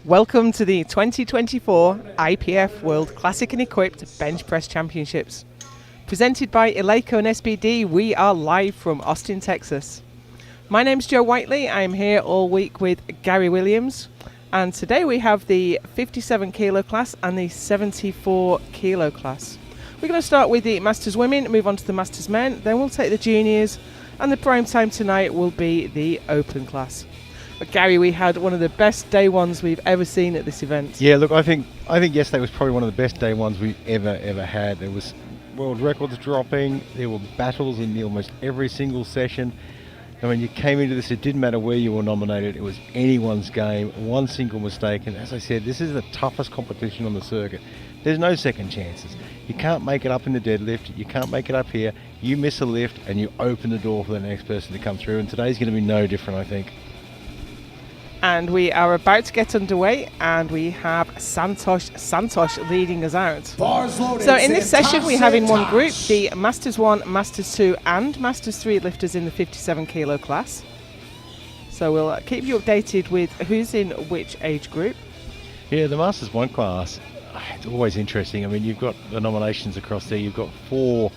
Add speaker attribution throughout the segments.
Speaker 1: Welcome to the 2024 IPF World Classic and Equipped Bench Press Championships. Presented by Eleiko and SBD, we are live from Austin, Texas. My name's Joe Whiteley. I'm here all week with Gary Williams. And today we have the 57 kilo class and the 74 kilo class. We're going to start with the Masters Women, move on to the Masters Men, then we'll take the Juniors, and the prime time tonight will be the Open class. But Gary, we had one of the best day ones we've ever seen at this event.
Speaker 2: Yeah, look, I think yesterday was probably one of the best day ones we've ever had. There was world records dropping. There were battles in almost every single session. I mean, you came into this, it didn't matter where you were nominated. It was anyone's game, one single mistake. And as I said, this is the toughest competition on the circuit. There's no second chances. You can't make it up in the deadlift. You can't make it up here. You miss a lift and you open the door for the next person to come through. And today's going to be no different, I think.
Speaker 1: And we are about to get underway, and we have Santosh leading us out. So in this session we have in one group the Masters 1, Masters 2 and Masters 3 lifters in the 57 kilo class. So we'll keep you updated with who's in which age group.
Speaker 2: Yeah, the Masters 1 class, it's always interesting. I mean, you've got the nominations across there. You've got 4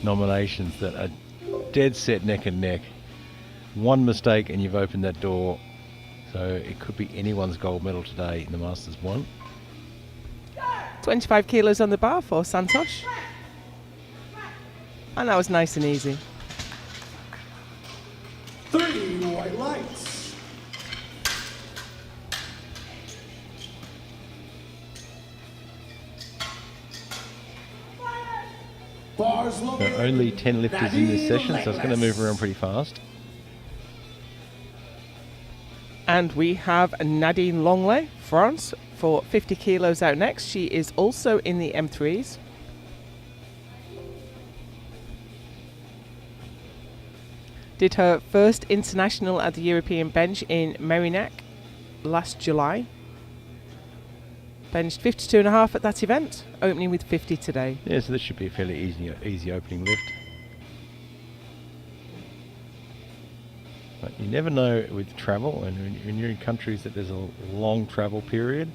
Speaker 2: nominations that are dead set neck and neck. One mistake and you've opened that door. So it could be anyone's gold medal today in the Masters 1.
Speaker 1: 25 kilos on the bar for Santosh. And that was nice and easy.
Speaker 3: 3 white lights. Bars loaded.
Speaker 2: So only 10 lifters in this session, so it's going to move around pretty fast.
Speaker 1: And we have Nadine Longley, France, for 50 kilos out next. She is also in the M3s. Did her first international at the European bench in Merinac last July. Benched 52.5 at that event, opening with 50 today.
Speaker 2: Yeah, so this should be a fairly easy opening lift. But you never know with travel, and when you're in countries that there's a long travel period,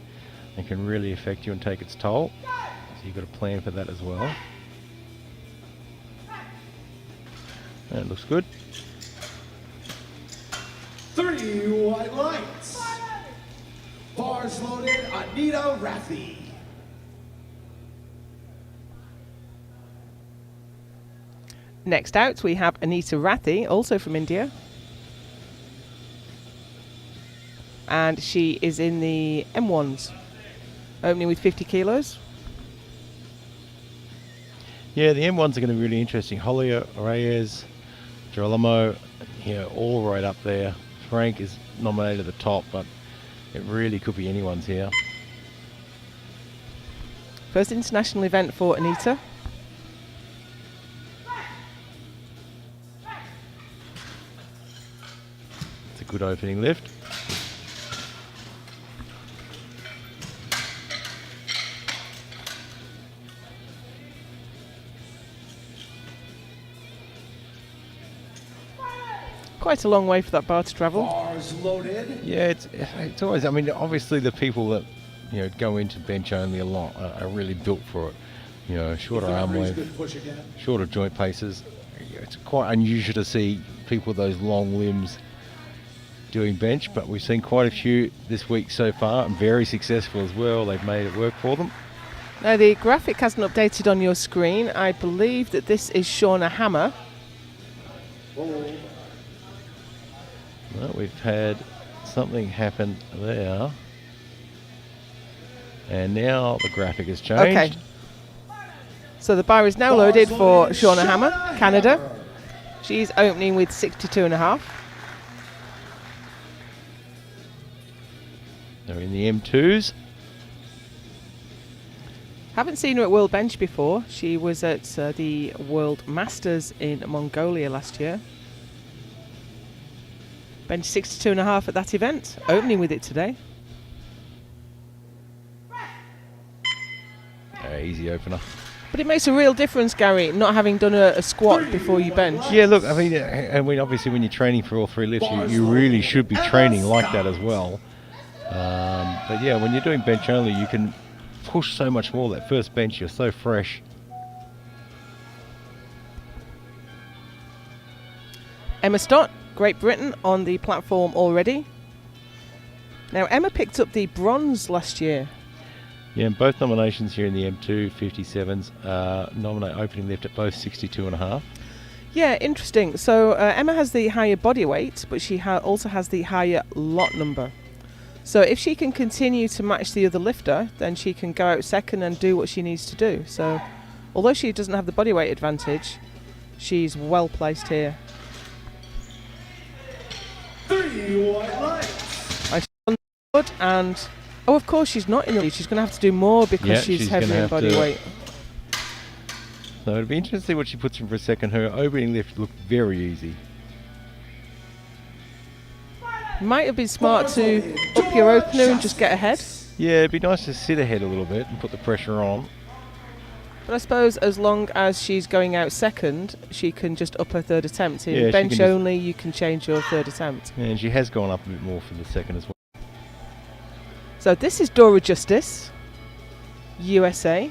Speaker 2: it can really affect you and take its toll. So you've got to plan for that as well. And it looks good.
Speaker 3: 3 white lights. Bars loaded, Anita Rathi.
Speaker 1: Next out, we have Anita Rathi, also from India. And she is in the M1s, opening with 50 kilos.
Speaker 2: Yeah, the M1s are going to be really interesting. Julia Reyes, Gerolamo, all right up there. Frank is nominated at the top, but it really could be anyone's here.
Speaker 1: First international event for Anita.
Speaker 2: It's a good opening lift.
Speaker 1: Quite a long way for that bar to travel.
Speaker 3: Bars loaded.
Speaker 2: Yeah, it's always, I mean, obviously the people that, go into bench only a lot are really built for it. Shorter arm length, shorter joint paces. It's quite unusual to see people with those long limbs doing bench, but we've seen quite a few this week so far, and very successful as well. They've made it work for them.
Speaker 1: Now the graphic hasn't updated on your screen. I believe that this is Shauna Hammer.
Speaker 2: Well, we've had something happen there. And now the graphic has changed.
Speaker 1: Okay. So the bar is now loaded for Shauna Hammer, Canada. She's opening with 62.5.
Speaker 2: They're in the M2s.
Speaker 1: Haven't seen her at World Bench before. She was at the World Masters in Mongolia last year. Bench 62.5 at that event, opening with it today.
Speaker 2: Easy opener.
Speaker 1: But it makes a real difference, Gary, not having done a squat before you bench.
Speaker 2: Yeah, look, I mean, obviously when you're training for all 3 lifts, you really should be training like that as well. But yeah, when you're doing bench only, you can push so much more. That first bench, you're so fresh.
Speaker 1: Emma Stott, Great Britain, on the platform already. Now, Emma picked up the bronze last year.
Speaker 2: Yeah, and both nominations here in the M2 57s nominate opening lift at both 62.5.
Speaker 1: Yeah, interesting. So Emma has the higher body weight, but she also has the higher lot number. So if she can continue to match the other lifter, then she can go out second and do what she needs to do. So although she doesn't have the body weight advantage, she's well placed here.
Speaker 3: 3 white lights.
Speaker 1: I she's on the board, and oh, of course she's not in the lead. She's going to have to do more because
Speaker 2: Yeah,
Speaker 1: she's
Speaker 2: she's
Speaker 1: heavy
Speaker 2: gonna
Speaker 1: in
Speaker 2: have
Speaker 1: body
Speaker 2: to-
Speaker 1: weight.
Speaker 2: So it'll be interesting to see what she puts in for a second. Her opening lift looked very easy.
Speaker 1: Might have been smart to up your opener and just get ahead.
Speaker 2: Yeah, it'd be nice to sit ahead a little bit and put the pressure on.
Speaker 1: But I suppose as long as she's going out second, she can just up her third attempt. In
Speaker 2: Yeah, she
Speaker 1: bench
Speaker 2: can just-
Speaker 1: only, you can change your third attempt.
Speaker 2: And she has gone up a bit more for the second as well.
Speaker 1: So this is Dora Justice, USA.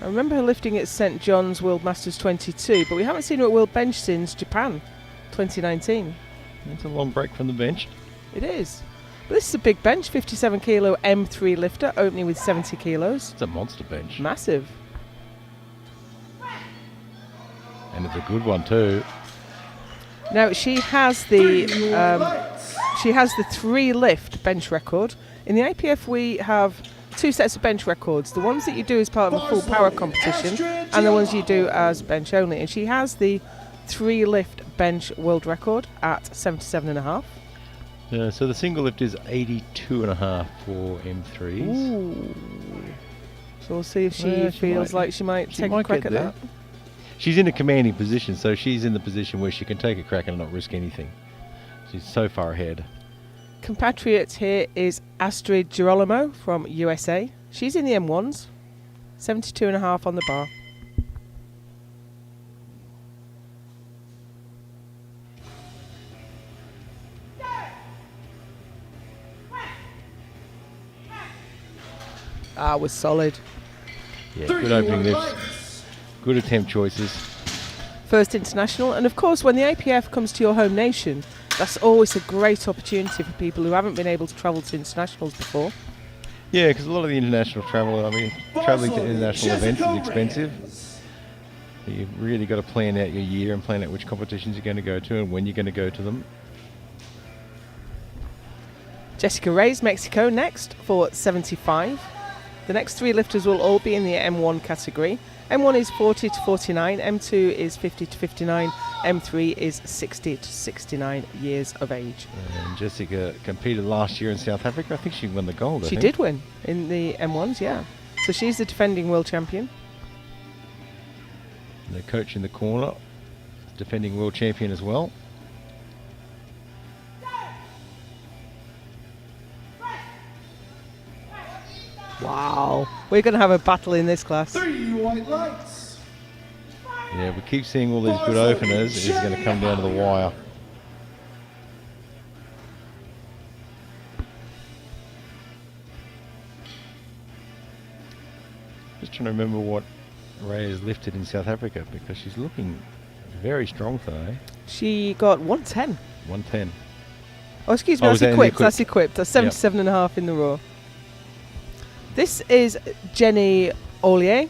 Speaker 1: I remember her lifting at St John's World Masters 22, but we haven't seen her at World Bench since Japan 2019.
Speaker 2: It's a long break from the bench.
Speaker 1: It is. But this is a big bench, 57 kilo M3 lifter, opening with 70 kilos.
Speaker 2: It's a monster bench.
Speaker 1: Massive.
Speaker 2: And it's a good one too.
Speaker 1: Now she has the she has the 3 lift bench record. In the IPF we have 2 sets of bench records. The ones that you do as part of a full power competition and the ones you do as bench only. And she has the 3 lift bench world record at 77.5.
Speaker 2: So the single lift is 82.5 for M3s.
Speaker 1: Ooh. So we'll see if she
Speaker 2: Well, she
Speaker 1: feels
Speaker 2: might-
Speaker 1: like she might
Speaker 2: she
Speaker 1: take
Speaker 2: might
Speaker 1: a crack
Speaker 2: get
Speaker 1: at
Speaker 2: there.
Speaker 1: that.
Speaker 2: She's in a commanding position, so she's in the position where she can take a crack and not risk anything. She's so far ahead.
Speaker 1: Compatriot here is Astrid Girolamo from USA. She's in the M1s, 72.5 on the bar. Was solid.
Speaker 2: Yeah,
Speaker 3: 3
Speaker 2: good opening
Speaker 3: white
Speaker 2: lifts,
Speaker 3: lights.
Speaker 2: good attempt choices.
Speaker 1: First international, and of course when the IPF comes to your home nation, that's always a great opportunity for people who haven't been able to travel to internationals before.
Speaker 2: Yeah, because a lot of the international travel, traveling to international events is expensive. You've really got to plan out your year and plan out which competitions you're going to go to and when you're going to go to them.
Speaker 1: Jessica Reyes, Mexico, next for 75. The next 3 lifters will all be in the M1 category. M1 is 40 to 49, M2 is 50 to 59, M3 is 60 to 69 years of age.
Speaker 2: And Jessica competed last year in South Africa. I think she won the gold. I
Speaker 1: She
Speaker 2: think.
Speaker 1: did win in the M1s, yeah. So she's the defending world champion.
Speaker 2: And the coach in the corner, defending world champion as well.
Speaker 1: Wow. We're going to have a battle in this class.
Speaker 3: 3 white lights.
Speaker 2: Yeah, we keep seeing all these good openers. It's going to come down to the wire. Just trying to remember what Ray has lifted in South Africa because she's looking very strong today.
Speaker 1: She got 110.
Speaker 2: 110.
Speaker 1: Oh, excuse me,
Speaker 2: Oh,
Speaker 1: that's
Speaker 2: was that in the
Speaker 1: equipped.
Speaker 2: equipped?
Speaker 1: That's equipped. That's 77.5 in the raw. This is Jenny Ollier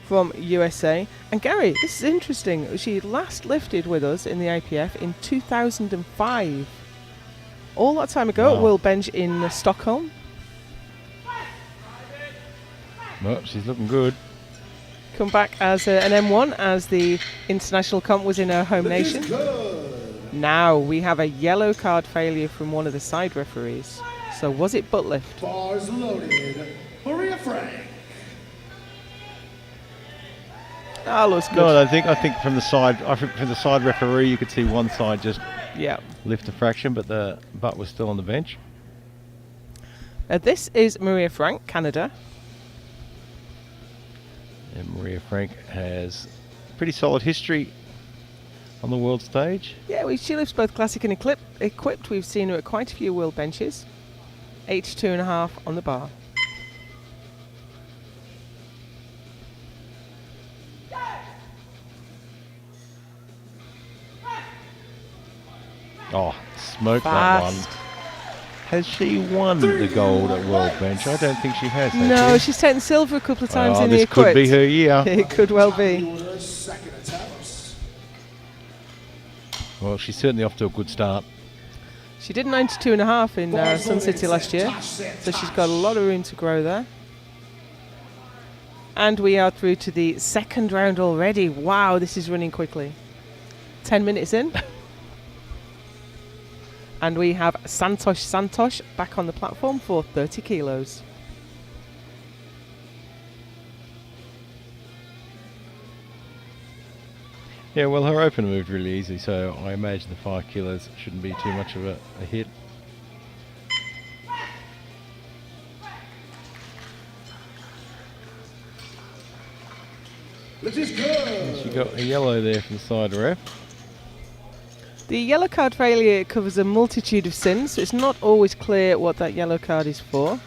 Speaker 1: from USA. And Gary, this is interesting. She last lifted with us in the IPF in 2005. All that time ago at
Speaker 2: Wow.
Speaker 1: World Bench in Stockholm.
Speaker 2: Well, she's looking good.
Speaker 1: Come back as an M1 as the international comp was in her home
Speaker 3: Look is
Speaker 1: nation.
Speaker 3: good.
Speaker 1: Now we have a yellow card failure from one of the side referees. So was it butt lift?
Speaker 3: Bars loaded. Maria Frank.
Speaker 1: Ah, looks good.
Speaker 2: No, I think from the side referee you could see one side just
Speaker 1: Yeah.
Speaker 2: lift a fraction, but the butt was still on the bench.
Speaker 1: This is Maria Frank, Canada.
Speaker 2: And Maria Frank has pretty solid history on the world stage.
Speaker 1: Yeah, she lifts both classic and equipped. We've seen her at quite a few world benches. 82.5 on the bar.
Speaker 2: Oh, smoked that one.
Speaker 1: Fast.
Speaker 2: Has she won the gold at World Bench? I don't think she has.
Speaker 1: No, she's taken silver a couple of times in the
Speaker 2: this
Speaker 1: equipped.
Speaker 2: could be her year.
Speaker 1: It could well be.
Speaker 3: Your second attempt.
Speaker 2: Well, she's certainly off to a good start.
Speaker 1: She did 92.5 in Sun City last year, so she's got a lot of room to grow there. And we are through to the second round already. Wow, this is running quickly. 10 minutes in. And we have Santosh back on the platform for 30 kilos.
Speaker 2: Yeah, well, her opener moved really easy, so I imagine the 5 kilos shouldn't be too much of a hit.
Speaker 3: This is good.
Speaker 2: She got a yellow there from the side ref.
Speaker 1: The yellow card failure covers a multitude of sins, so it's not always clear what that yellow card is for.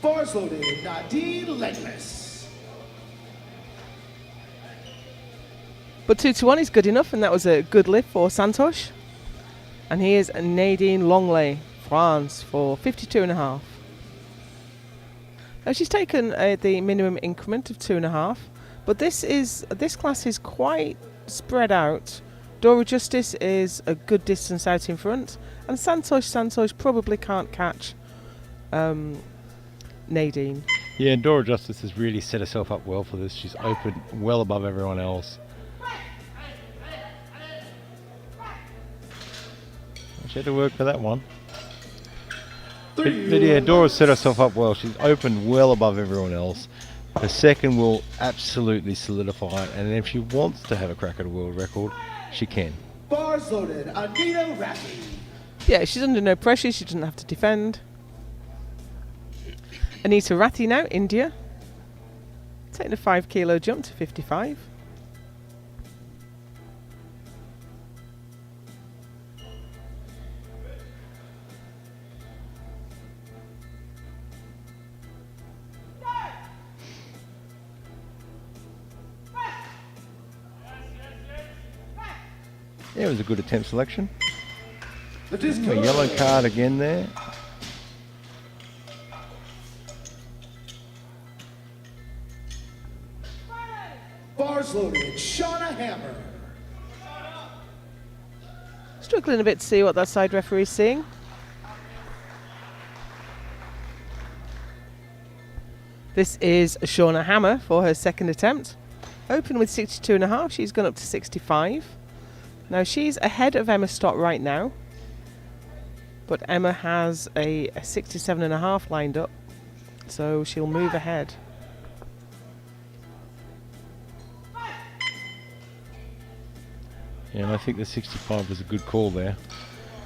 Speaker 3: Bars loaded, Nadine Legless.
Speaker 1: But 2-1 is good enough, and that was a good lift for Santosh. And here's Nadine Longley, France, for 52.5. Now she's taken the minimum increment of 2.5, but this class is quite spread out. Dora Justice is a good distance out in front, and Santosh probably can't catch Nadine.
Speaker 2: Yeah, and Dora Justice has really set herself up well for this. She's opened well above everyone else. She had to work for that one. But yeah, Dora's set herself up well. She's opened well above everyone else. Her second will absolutely solidify it, and if she wants to have a crack at a world record, she can.
Speaker 3: Bars loaded, Anita Rafi.
Speaker 1: Yeah, she's under no pressure. She doesn't have to defend. Anita Rathi now, India. Taking a 5 kilo jump to 55.
Speaker 2: Yeah, it was a good attempt selection.
Speaker 3: That is
Speaker 2: A
Speaker 3: good.
Speaker 2: yellow card again there.
Speaker 3: Bars loaded, Shauna Hammer.
Speaker 1: Struggling a bit to see what that side referee is seeing. This is Shauna Hammer for her second attempt. Open with 62.5, she's gone up to 65. Now she's ahead of Emma Stott right now, but Emma has a 67.5 lined up, so she'll move ahead.
Speaker 2: Yeah, and I think the 65 was a good call there.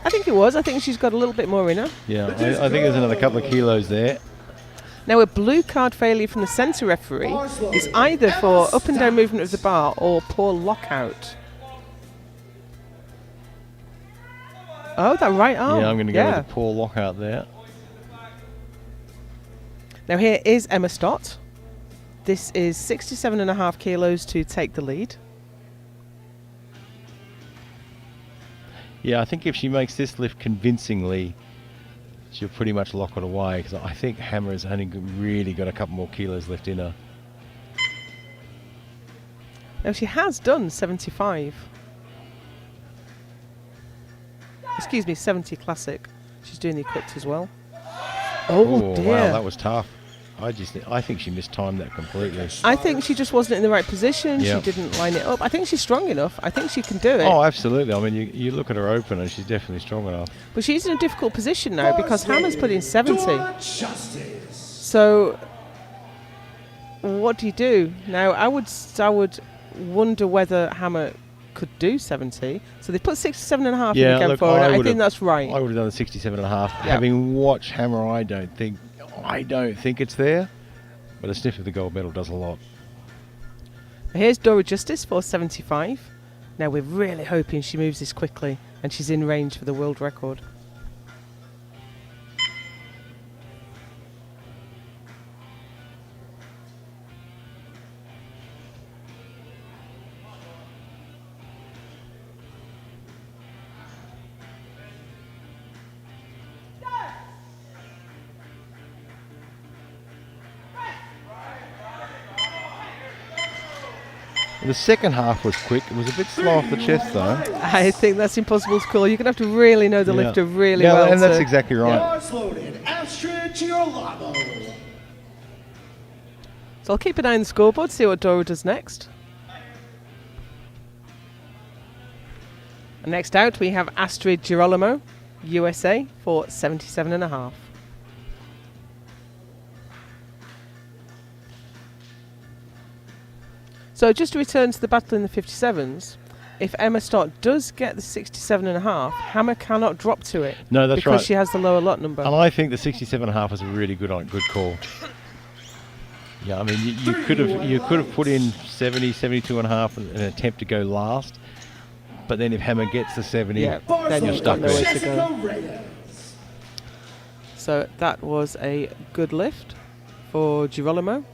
Speaker 1: I think it was. I think she's got a little bit more in her.
Speaker 2: Yeah, I think there's another couple of kilos there.
Speaker 1: Now a blue card failure from the centre referee is either for up and down movement of the bar or poor lockout. Oh, that right arm.
Speaker 2: Yeah, I'm going to go with the poor lockout there.
Speaker 1: Now here is Emma Stott. This is 67.5 kilos to take the lead.
Speaker 2: Yeah, I think if she makes this lift convincingly, she'll pretty much lock it away, because I think Hammer has only really got a couple more kilos left in her.
Speaker 1: Now she has done 75. Excuse me, 70 classic. She's doing the equipped as well. Oh dear.
Speaker 2: Wow, that was tough. I think she mistimed that completely.
Speaker 1: I think she just wasn't in the right position.
Speaker 2: Yep.
Speaker 1: She didn't line it up. I think she's strong enough. I think she can do it.
Speaker 2: Oh, absolutely. I mean, you look at her open and she's definitely strong enough.
Speaker 1: But she's in a difficult position now because Hammer's put in 70.
Speaker 3: Dora Justice.
Speaker 1: So what do you do? Now I would wonder whether Hammer could do 70. So they put 67.5 in the game forward. I think that's right.
Speaker 2: I would have done the 67.5.
Speaker 1: Yeah.
Speaker 2: Having watched Hammer, I don't think it's there. But a sniff of the gold medal does a lot.
Speaker 1: Here's Dora Justice for 75. Now we're really hoping she moves this quickly and she's in range for the world record.
Speaker 2: The second half was quick. It was a bit slow off the chest, though.
Speaker 1: I think that's impossible to call. You're going to have to really know the
Speaker 2: Yeah.
Speaker 1: lifter really
Speaker 2: Yeah,
Speaker 1: well.
Speaker 2: and that's
Speaker 1: to-
Speaker 2: exactly right.
Speaker 3: Bars loaded, Astrid Girolamo.
Speaker 1: So I'll keep an eye on the scoreboard, see what Dora does next. And next out we have Astrid Girolamo, USA, for 77.5. So just to return to the battle in the 57s, if Emma Stott does get the 67.5, Hammer cannot drop to it.
Speaker 2: No, that's
Speaker 1: because
Speaker 2: right.
Speaker 1: she has the lower lot number.
Speaker 2: And I think the 67.5 was a really good call. Yeah, I mean, you could have put in 70, 72.5 in an attempt to go last, but then if Hammer gets the 70,
Speaker 1: Yeah.
Speaker 3: Bars
Speaker 1: Then you're
Speaker 3: loaded,
Speaker 1: stuck with it.
Speaker 3: Jessica Reyes.
Speaker 1: So that was a good lift for Girolamo.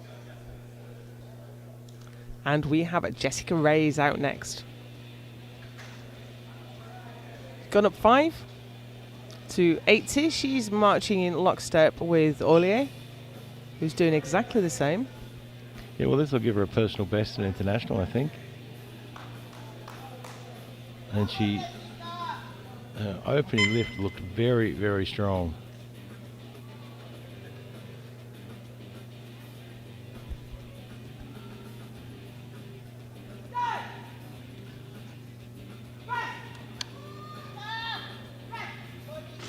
Speaker 1: And we have Jessica Reyes out next. Gone up 5 to 80. She's marching in lockstep with Ollier, who's doing exactly the same.
Speaker 2: yeah, well, this will give her a personal best in international, I think. And she opening lift looked very, very strong.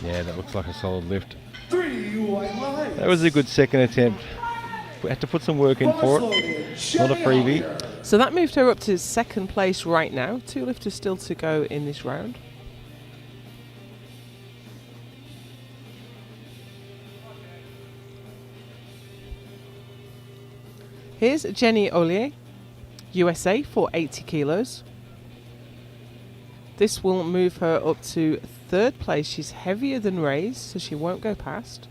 Speaker 2: Yeah, that looks like a solid lift.
Speaker 3: 3 white lines.
Speaker 2: That was a good second attempt. We had to put some work in
Speaker 3: Bars
Speaker 2: for it.
Speaker 3: loaded,
Speaker 2: Not a
Speaker 3: Shelly
Speaker 2: freebie.
Speaker 3: Hollier.
Speaker 1: So that moved her up to second place right now. 2 lifters still to go in this round. Here's Jenny Ollier, USA, for 80 kilos. This will move her up to third place. She's heavier than Ray's, so she won't go past.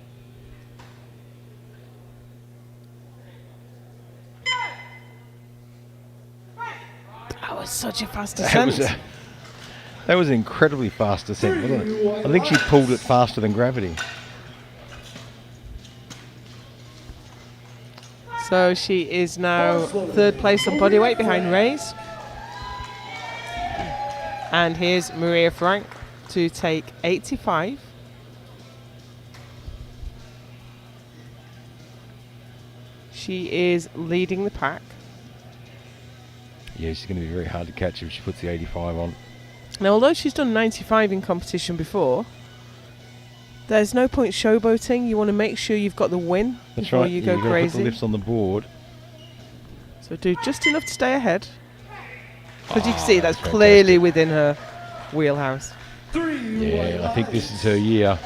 Speaker 1: That was such a fast descent.
Speaker 2: That was an incredibly fast descent, wasn't it? I think she pulled it faster than gravity.
Speaker 1: So she is now third place on body weight behind Ray's. And here's Maria Frank to take 85. She is leading the pack.
Speaker 2: Yeah, she's going to be very hard to catch if she puts the 85 on.
Speaker 1: Now, although she's done 95 in competition before, there's no point showboating. You want to make sure you've got the win
Speaker 2: That's
Speaker 1: before
Speaker 2: right.
Speaker 1: you
Speaker 2: You've
Speaker 1: go
Speaker 2: got to put the
Speaker 1: crazy.
Speaker 2: lifts on the board.
Speaker 1: So do just enough to stay ahead. Because you can
Speaker 2: Ah,
Speaker 1: see that's
Speaker 2: that's
Speaker 1: clearly within her wheelhouse.
Speaker 3: 3
Speaker 2: Yeah,
Speaker 3: white
Speaker 2: I think this
Speaker 3: lines.
Speaker 2: is her year.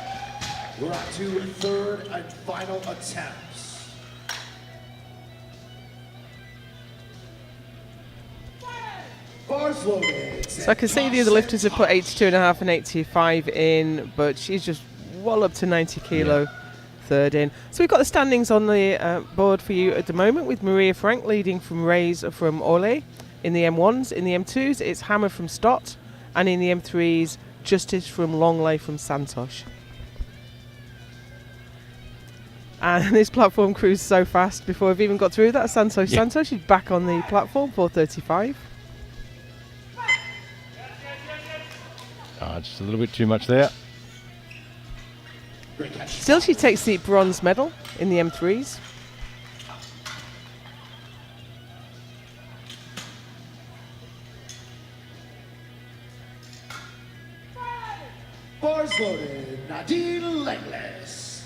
Speaker 3: We're on to third and final attempts. Bars loaded.
Speaker 1: So I can see the other lifters have put 82.5 and 85 in, but she's just well up to 90 kilo third in. So we've got the standings on the board for you at the moment, with Maria Frank leading from Ray's from Ole in the M1s. In the M2s, it's Hammer from Stott, and in the M3s, Justice from Longley from Santosh. And this platform cruised so fast before we've even got through that. Santosh,
Speaker 2: Yeah.
Speaker 1: Santosh is back on the platform, 435.
Speaker 2: Just a little bit too much there.
Speaker 3: Great catch.
Speaker 1: Still, she takes the bronze medal in the M3s.
Speaker 3: Bars loaded. Nadine Legless.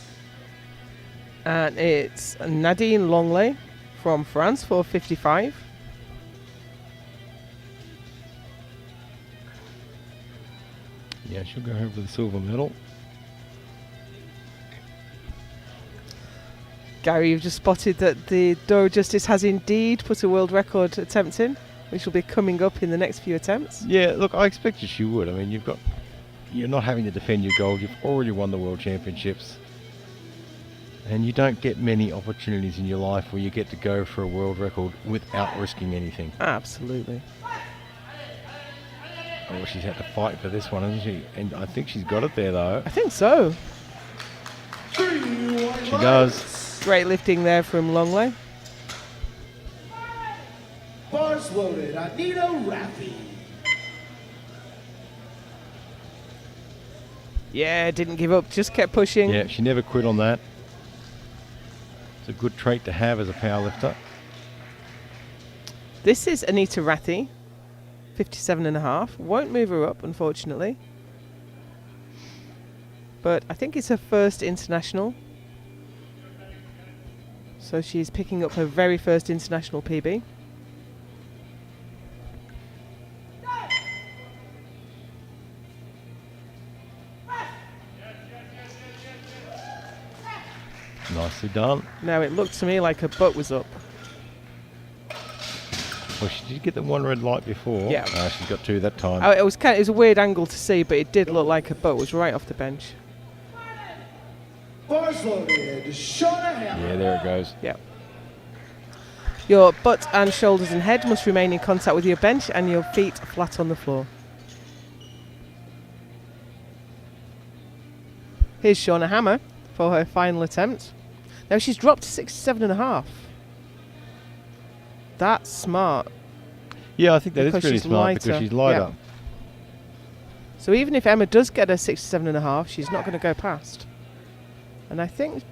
Speaker 1: And it's Nadine Longley from France for 55.
Speaker 2: Yeah, she'll go home for the silver medal.
Speaker 1: Gary, you've just spotted that the Dora Justice has indeed put a world record attempt in, which will be coming up in the next few attempts.
Speaker 2: Yeah, look, I expected she would. I mean, you're not having to defend your gold. You've already won the World Championships. And you don't get many opportunities in your life where you get to go for a world record without risking anything.
Speaker 1: Absolutely.
Speaker 2: Oh, she's had to fight for this one, hasn't she? And I think she's got it there, though.
Speaker 1: I think so.
Speaker 2: She does.
Speaker 1: Great lifting there from Longley.
Speaker 3: Bars loaded, Anita Raffi.
Speaker 1: Yeah, didn't give up, just kept pushing.
Speaker 2: Yeah, she never quit on that. It's a good trait to have as a powerlifter.
Speaker 1: This is Anita Rathi, 57.5. Won't move her up, unfortunately. But I think it's her first international. So she's picking up her very first international PB.
Speaker 2: Nicely done.
Speaker 1: Now it looked to me like her butt was up.
Speaker 2: Well, she did get the one red light before.
Speaker 1: Yeah.
Speaker 2: She's got two that time.
Speaker 1: It was a weird angle to see, but it did look like her butt was right off the bench.
Speaker 3: Bars loaded, Shauna Hammer.
Speaker 2: Yeah, there it goes.
Speaker 1: Yeah. Your butt and shoulders and head must remain in contact with your bench and your feet flat on the floor. Here's Shauna Hammer for her final attempt. Now she's dropped to 67.5. That's smart.
Speaker 2: Yeah, I think that is
Speaker 1: Because
Speaker 2: really
Speaker 1: she's
Speaker 2: smart
Speaker 1: lighter.
Speaker 2: because she's lighter.
Speaker 1: Yeah. So even if Emma does get her 67.5, she's not going to go past. And I think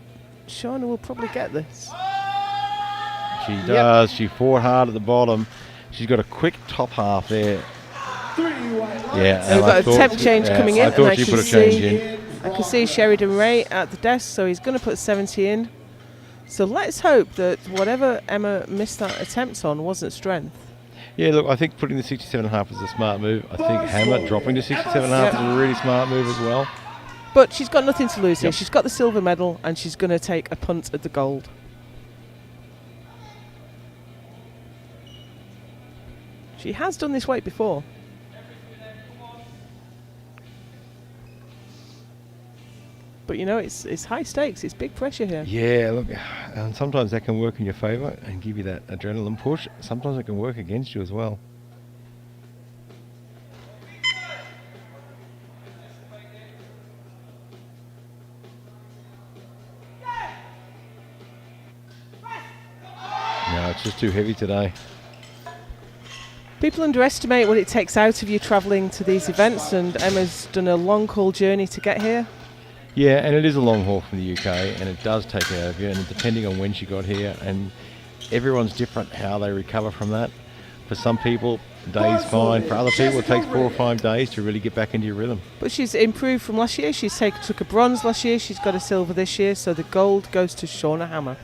Speaker 1: Shauna will probably get this.
Speaker 2: She does. She fought hard at the bottom. She's got a quick top half there.
Speaker 3: 3 white lights.
Speaker 2: Yeah,
Speaker 1: And we've got a temp change coming in.
Speaker 2: I thought
Speaker 1: and
Speaker 2: she put a change in.
Speaker 1: I can see Sheridan Ray at the desk, so he's going to put 70 in. So let's hope that whatever Emma missed that attempt on wasn't strength.
Speaker 2: Yeah, look, I think putting the 67.5 is a smart move. I think Hammer dropping to 67.5 is a really smart move as well.
Speaker 1: But she's got nothing to lose here.
Speaker 2: Yep.
Speaker 1: She's got the silver medal, and she's going to take a punt at the gold. She has done this weight before. But you know, it's high stakes. It's big pressure here.
Speaker 2: Yeah, look, and sometimes that can work in your favour and give you that adrenaline push. Sometimes it can work against you as well. No, it's just too heavy today.
Speaker 1: People underestimate what it takes out of you travelling to these events, and Emma's done a long haul journey to get here.
Speaker 2: Yeah, and it is a long haul from the UK, and it does take it out of you, and depending on when she got here, and everyone's different how they recover from that. For some people, a day's fine. For other people, it takes 4 or 5 days to really get back into your rhythm.
Speaker 1: But she's improved from last year. She's took a bronze last year. She's got a silver this year, so the gold goes to Shauna Hammer.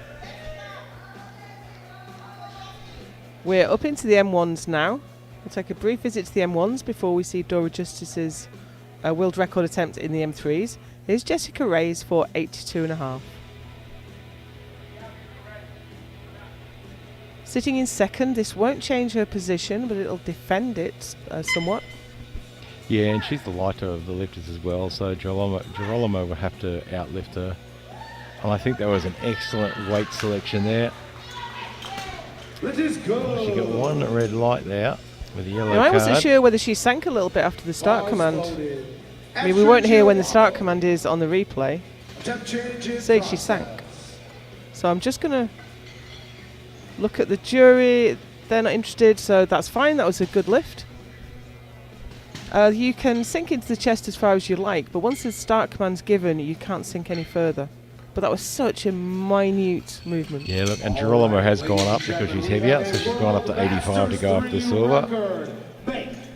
Speaker 1: We're up into the M1s now. We'll take a brief visit to the M1s before we see Dora Justice's world record attempt in the M3s. Here's Jessica Reyes for 82.5. Sitting in second, this won't change her position, but it'll defend it somewhat.
Speaker 2: Yeah, and she's the lighter of the lifters as well, so Girolamo will have to outlift her. And I think that was an excellent weight selection there.
Speaker 3: Let us go.
Speaker 2: She got one red light there with a yellow
Speaker 1: Now, I wasn't
Speaker 2: card.
Speaker 1: sure whether she sank a little bit after the start
Speaker 3: Bars
Speaker 1: command.
Speaker 3: loaded.
Speaker 1: I mean, we won't hear when the start command is on the replay.
Speaker 3: Temp change in
Speaker 1: Say she
Speaker 3: process.
Speaker 1: sank. So I'm just going to look at the jury. They're not interested, so that's fine. That was a good lift. You can sink into the chest as far as you like, but once the start command's given, you can't sink any further. But that was such a minute movement.
Speaker 2: Yeah, look, and Girolamo has gone up because she's heavier, so she's gone up to 85 to go after the silver.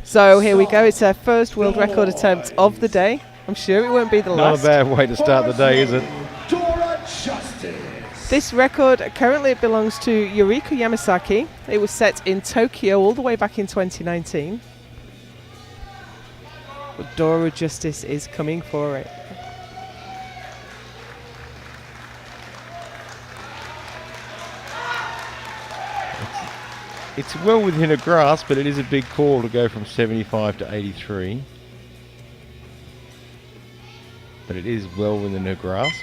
Speaker 1: So here we go. It's her first world record attempt of the day. I'm sure it won't be the
Speaker 2: Not
Speaker 1: last.
Speaker 2: a bad way to start the day, is it?
Speaker 3: Dora Justice.
Speaker 1: This record currently belongs to Yuriko Yamasaki. It was set in Tokyo all the way back in 2019. But Dora Justice is coming for it.
Speaker 2: It's well within her grasp, but it is a big call to go from 75 to 83. But it is well within her grasp.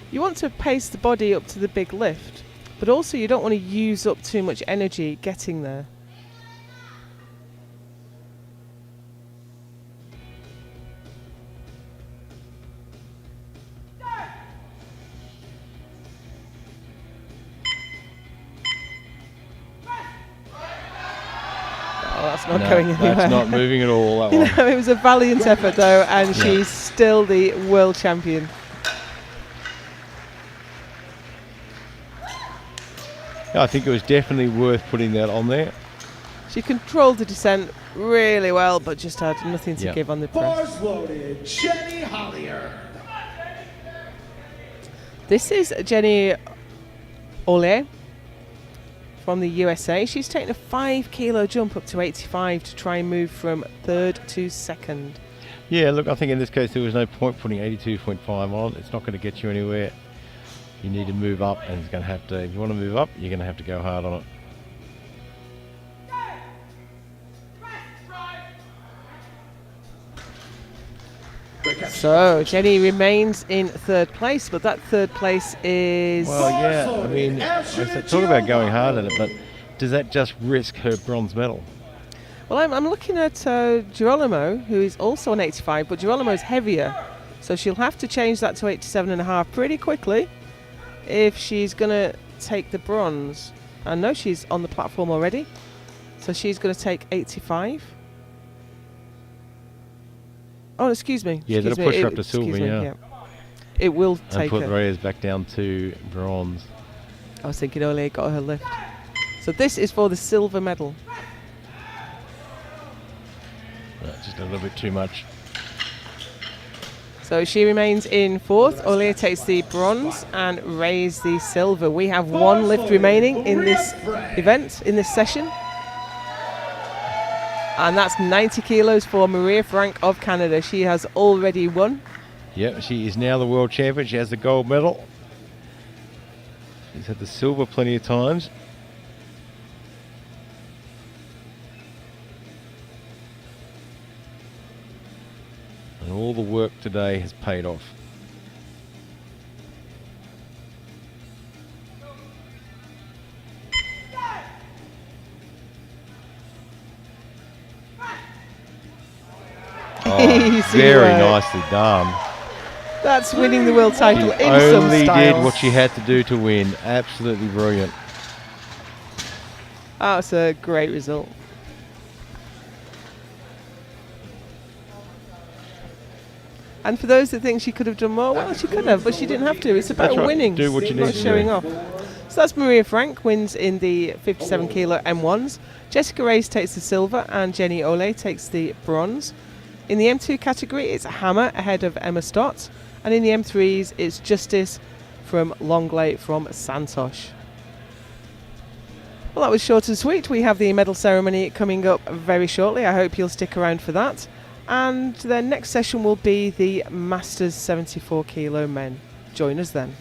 Speaker 1: You want to pace the body up to the big lift, but also you don't want to use up too much energy getting there. Oh, that's not going anywhere.
Speaker 2: That's not moving at all, that one.
Speaker 1: No, it was a valiant effort though, and she's still the world champion.
Speaker 2: I think it was definitely worth putting that on there.
Speaker 1: She controlled the descent really well, but just had nothing to
Speaker 2: Yeah.
Speaker 1: give on the press.
Speaker 3: Bars loaded, Jenny Hollier.
Speaker 1: This is Jenny Ole from the USA. She's taken a 5 kilo jump up to 85 to try and move from third to second.
Speaker 2: Yeah, look, I think in this case there was no point putting 82.5 on. It's not going to get you anywhere. You need to move up, and it's going to have to, if you want to move up, you're going to have to go hard on it.
Speaker 1: So Jenny remains in third place, but that third place is...
Speaker 2: Well, yeah, I mean, talk about going hard at it, but does that just risk her bronze medal?
Speaker 1: Well, I'm looking at Girolamo, who is also an 85, but Girolamo's heavier, so she'll have to change that to 87.5 pretty quickly if she's going to take the bronze. I know she's on the platform already, so she's going to take 85. Oh, excuse me.
Speaker 2: Yeah, that'll push her up to silver, yeah.
Speaker 1: It will
Speaker 2: And
Speaker 1: take
Speaker 2: put
Speaker 1: her.
Speaker 2: Reyes back down to bronze.
Speaker 1: I was thinking Ole got her lift. So this is for the silver medal.
Speaker 2: Just a little bit too much.
Speaker 1: So she remains in fourth. Ole takes the bronze and Reyes the silver. We have one lift remaining in this event, in this session. And that's 90 kilos for Maria Frank of Canada. She has already won.
Speaker 2: Yep, she is now the world champion. She has the gold medal. She's had the silver plenty of times. And all the work today has paid off. Oh,
Speaker 1: Easy
Speaker 2: very
Speaker 1: work.
Speaker 2: nicely done.
Speaker 1: That's winning the world title
Speaker 2: She
Speaker 1: in some
Speaker 2: only
Speaker 1: style.
Speaker 2: did what she had to do to win. Absolutely brilliant.
Speaker 1: That's a great result. And for those that think she could have done more, well, she could have, but she didn't have to. It's about
Speaker 2: That's right.
Speaker 1: winning,
Speaker 2: Do what you
Speaker 1: not
Speaker 2: need to
Speaker 1: showing
Speaker 2: do.
Speaker 1: off. So that's Maria Frank, wins in the 57 kilo M1s. Jessica Reyes takes the silver, and Jenny Ole takes the bronze. In the M2 category, it's Hammer ahead of Emma Stott. And in the M3s, it's Justice from Longley from Santosh. Well, that was short and sweet. We have the medal ceremony coming up very shortly. I hope you'll stick around for that. And the next session will be the Masters 74 kilo men. Join us then.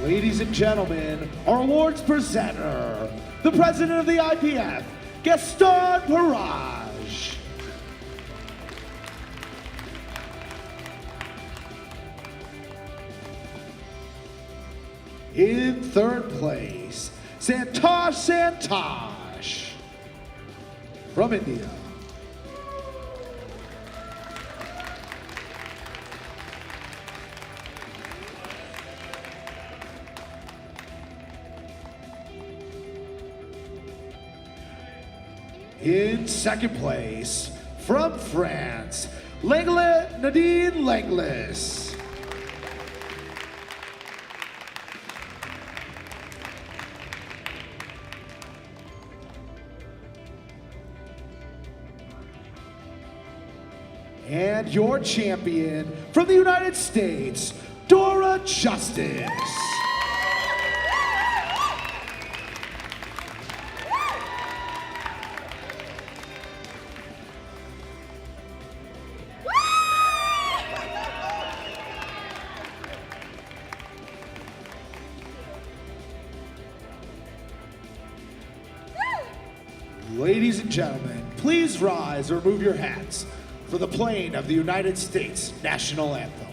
Speaker 3: Ladies and gentlemen, our awards presenter, the president of the IPF, Gaston Parage. In third place, Santosh from India. In second place, from France, Nadine Langlis. And your champion from the United States, Dora Justice. Ladies and gentlemen, please rise or remove your hats for the playing of the United States National Anthem.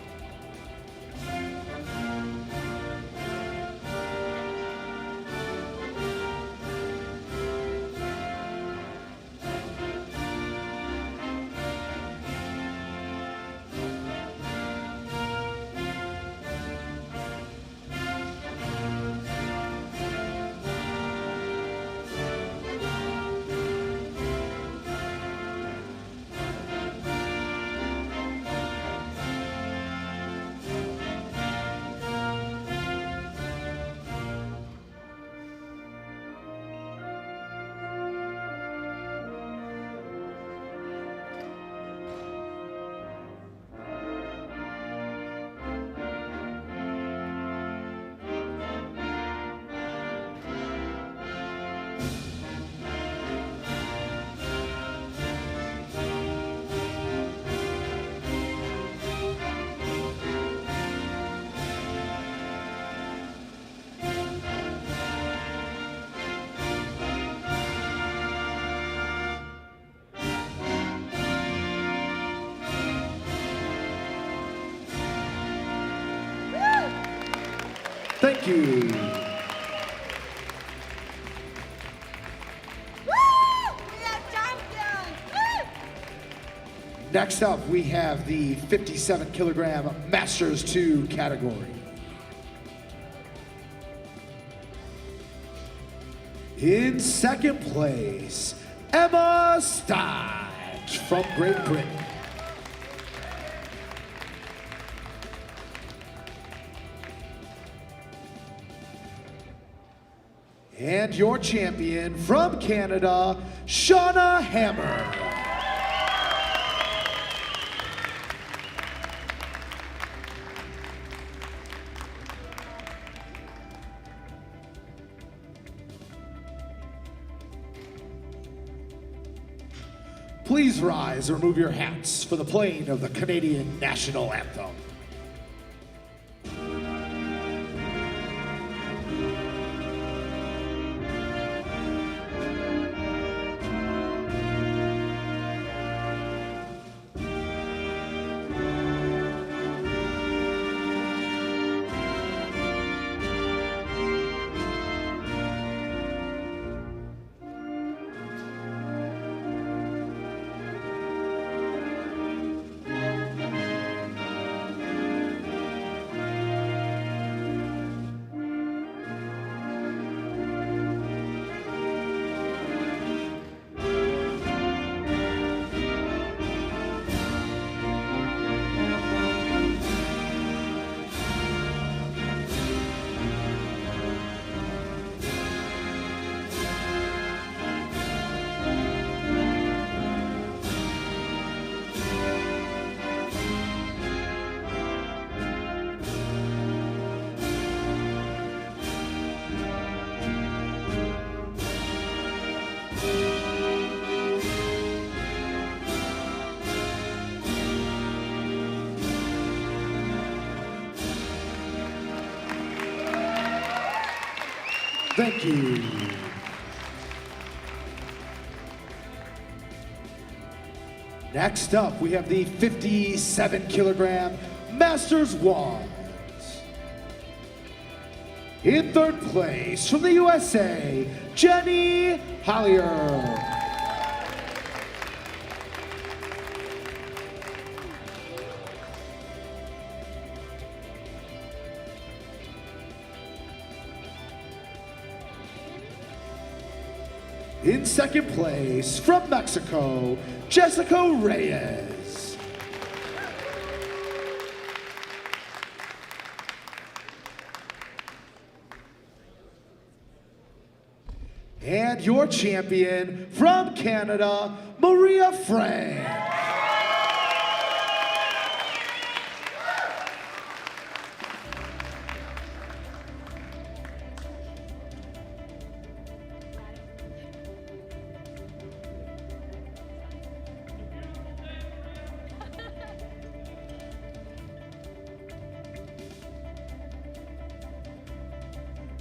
Speaker 3: Thank you. Next up, we have the 57 kilogram Masters 2 category. In second place, Emma Stodge from Great Britain. And your champion from Canada, Shauna Hammer. Please rise or remove your hats for the playing of the Canadian National Anthem. Thank you. Next up, we have the 57-kilogram Masters Wands. In third place, from the USA, Jenny Hollier. In second place, from Mexico, Jessica Reyes. And your champion from Canada, Maria Frank.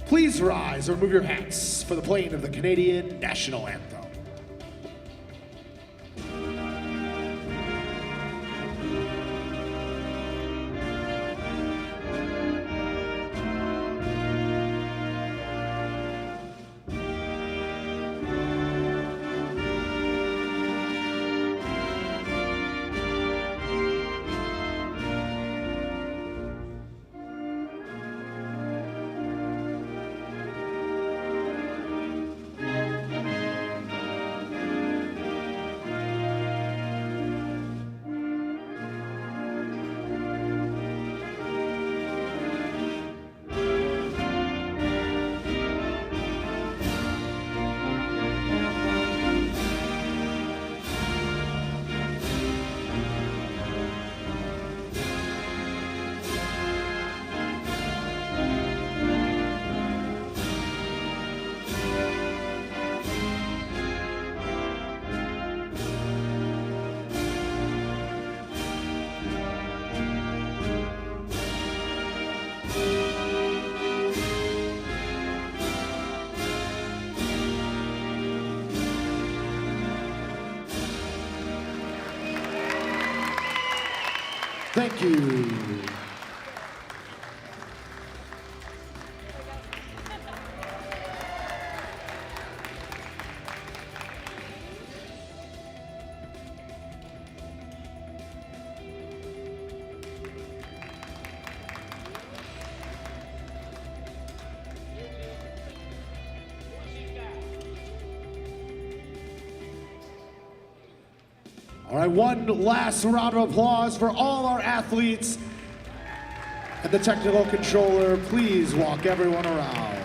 Speaker 3: Please rise or remove your hats for the playing of the Canadian National Anthem. Thank you. All right, one last round of applause for all our athletes. And the technical controller, please walk everyone around.